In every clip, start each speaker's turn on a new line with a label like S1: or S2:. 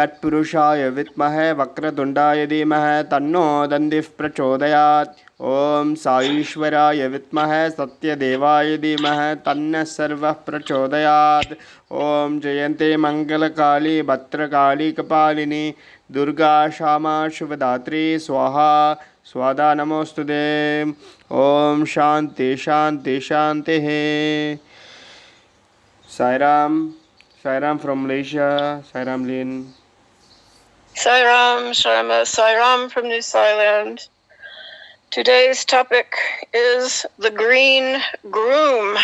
S1: तत्पुरुषाय विद्महे वक्रतुण्डाय धीमहि तन्नो दन्तिः प्रचोदयात्। ॐ साईश्वराय विद्महे सत्यदेवाय धीमहि तन्नः सर्वः प्रचोदयात्। ॐ जयन्ते मङ्गलकाली भद्रकाली कपालिनी दुर्गा क्षमा शिवदात्री स्वाहा स्वादा नमोस्तुते। ॐ शान्ति शान्ति शान्तिः। Sairam from Malaysia, Sairam Lin.
S2: Sairam Sharma, Sairam from New Zealand. Today's topic is the green groom.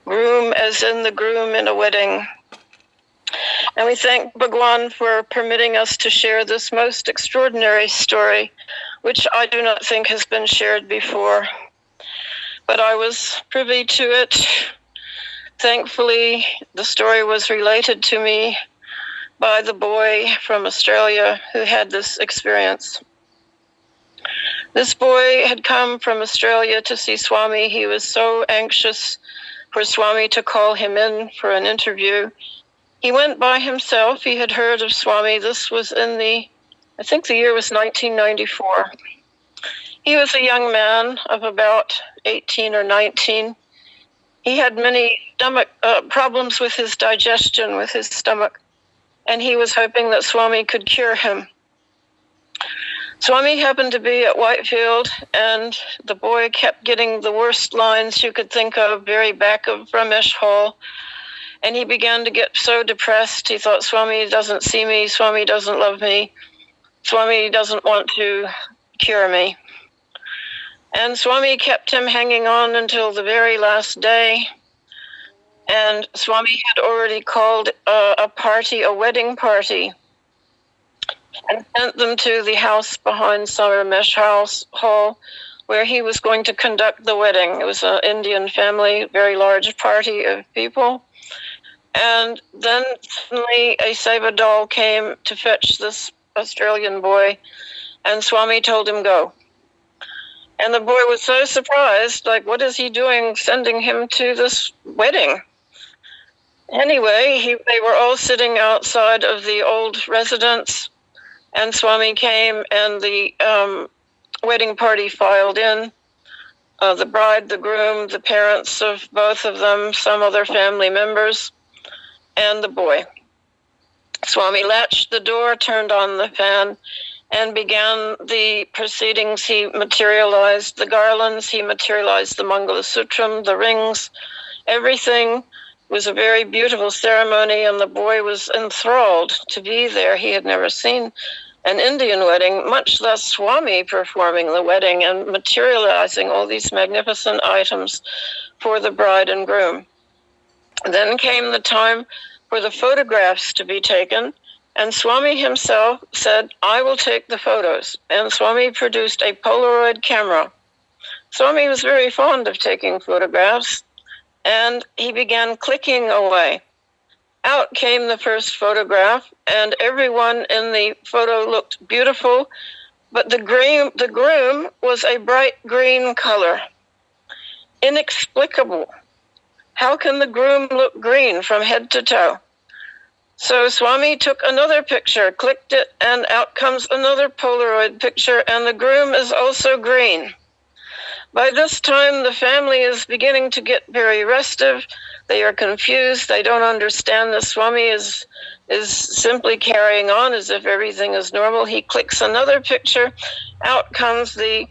S2: Groom as in the groom in a wedding. And we thank Bhagwan for permitting us to share this most extraordinary story, which I do not think has been shared before. But I was privy to it. Thankfully, the story was related to me by the boy from Australia who had this experience. This boy had come from Australia to see Swami. He was so anxious for Swami to call him in for an interview. He went by himself. He had heard of Swami. This was in I think the year was 1994. He was a young man of about 18 or 19. He had many stomach problems with his digestion, with his stomach, and he was hoping that Swami could cure him. Swami happened to be at Whitefield, and the boy kept getting the worst lines you could think of, very back of Ramesh Hall, and he began to get so depressed. He thought, Swami doesn't see me, Swami doesn't love me, Swami doesn't want to cure me. And Swami kept him hanging on until the very last day. And Swami had already called a party, a wedding party, and sent them to the house behind Ramesh Hall, where he was going to conduct the wedding. It was an Indian family, very large party of people. And then suddenly a Seva doll came to fetch this Australian boy, and Swami told him, go. And the boy was so surprised, like, what is he doing sending him to this wedding? Anyway, they were all sitting outside of the old residence, and Swami came, and the wedding party filed in. The bride, the groom, the parents of both of them, some other family members, and the boy. Swami latched the door, turned on the fan, and began the proceedings. He materialized the garlands, he materialized the Mangala Sutram, the rings, everything. Was a very beautiful ceremony, and the boy was enthralled to be there. He had never seen an Indian wedding, much less Swami performing the wedding and materializing all these magnificent items for the bride and groom. Then came the time for the photographs to be taken, and Swami himself said, I will take the photos. And Swami produced a Polaroid camera. Swami was very fond of taking photographs, and he began clicking away. Out came the first photograph, and everyone in the photo looked beautiful, but the groom was a bright green color. Inexplicable. How can the groom look green from head to toe? So Swami took another picture, clicked it, and out comes another Polaroid picture, and the groom is also green. By this time, the family is beginning to get very restive. They are confused. They don't understand that Swami is simply carrying on as if everything is normal. He clicks another picture. Out comes the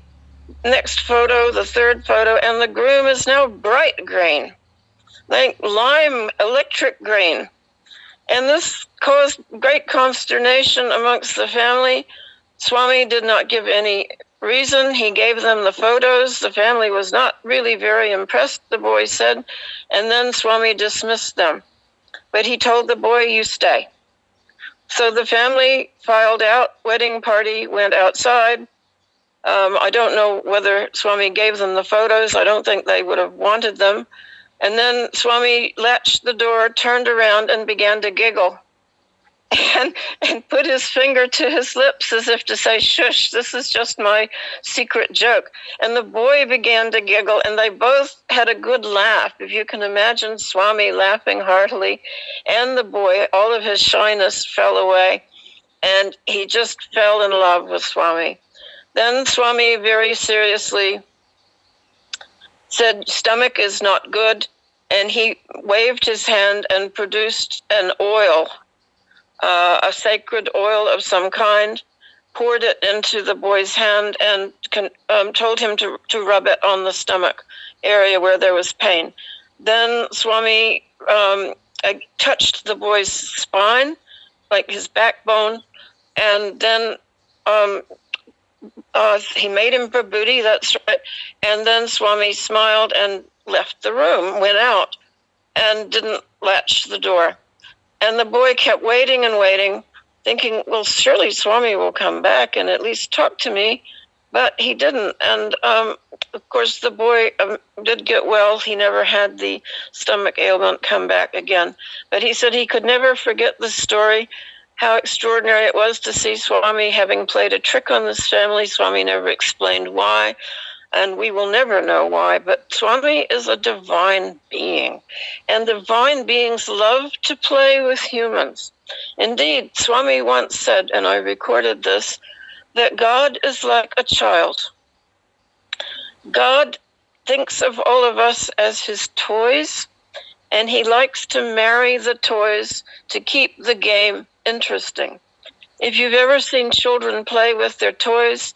S2: next photo, the third photo, and the groom is now bright green, like lime electric green. And this caused great consternation amongst the family. Swami did not give any reason. He gave them the photos. The family was not really very impressed, the boy said, and then Swami dismissed them. But he told the boy, you stay. So the family filed out, wedding party went outside. I don't know whether Swami gave them the photos. I don't think they would have wanted them. And then Swami latched the door, turned around, and began to giggle. And put his finger to his lips as if to say, shush, this is just my secret joke. And the boy began to giggle, and they both had a good laugh. If you can imagine Swami laughing heartily, and the boy, all of his shyness fell away. and he just fell in love with Swami. Then Swami very seriously said, stomach is not good, and he waved his hand and produced an oil, a sacred oil of some kind, poured it into the boy's hand, and told him to rub it on the stomach area where there was pain. Then Swami touched the boy's spine, like his backbone, and then he made him vibhuti, that's right. And then Swami smiled and left the room, went out, and didn't latch the door. And the boy kept waiting and waiting, thinking, well, surely Swami will come back and at least talk to me. But he didn't. And of course, the boy did get well. He never had the stomach ailment come back again. But he said he could never forget the story, how extraordinary it was to see Swami having played a trick on this family. Swami never explained why, and we will never know why. But Swami is a divine being, and divine beings love to play with humans. Indeed, Swami once said, and I recorded this, that God is like a child. God thinks of all of us as his toys, and he likes to marry the toys to keep the game interesting. If you've ever seen children play with their toys,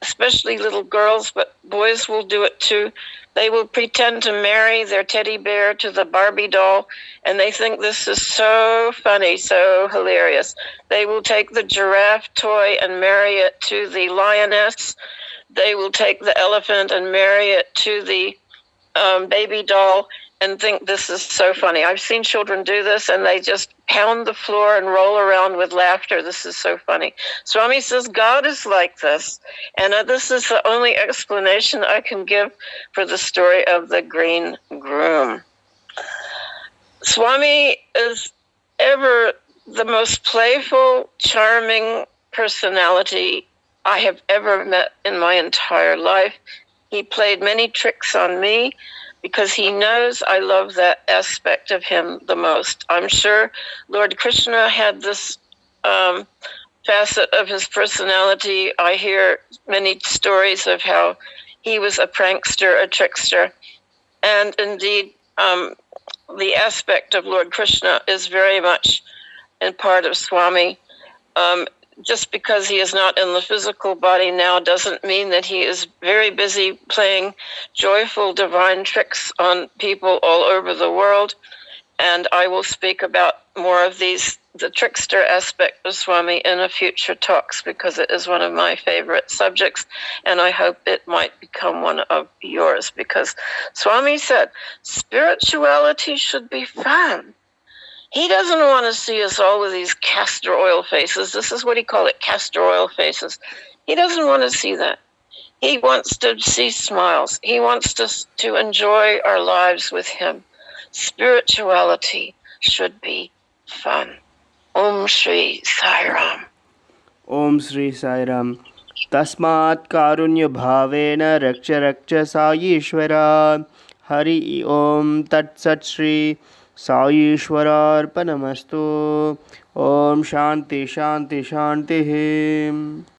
S2: especially little girls, but boys will do it too, they will pretend to marry their teddy bear to the Barbie doll, and they think this is so funny, so hilarious. They will take the giraffe toy and marry it to the lioness. They will take the elephant and marry it to the baby doll, and think this is so funny. I've seen children do this, and they just pound the floor and roll around with laughter. This is so funny. Swami says God is like this, and this is the only explanation I can give for the story of the green groom. Swami is ever the most playful, charming personality I have ever met in my entire life. He played many tricks on me, because he knows I love that aspect of him the most. I'm sure Lord Krishna had this facet of his personality. I hear many stories of how he was a prankster, a trickster, and indeed the aspect of Lord Krishna is very much in part of Swami. Just because he is not in the physical body now doesn't mean that he is very busy playing joyful divine tricks on people all over the world. And I will speak about more of these, the trickster aspect of Swami, in a future talks, because it is one of my favorite subjects, and I hope it might become one of yours, because Swami said spirituality should be fun. He doesn't want to see us all with these castor oil faces. This is what he called it, castor oil faces. He doesn't want to see that. He wants to see smiles. He wants us to enjoy our lives with him. Spirituality should be fun. Om Shri Sai Ram.
S1: Om Sri Sai Ram. Tasmat karunya bhavena raksha raksha Saishwara. Hari Om Tat Sat Shri Saishwararpanamastu. Om Shanti Shanti Shanti.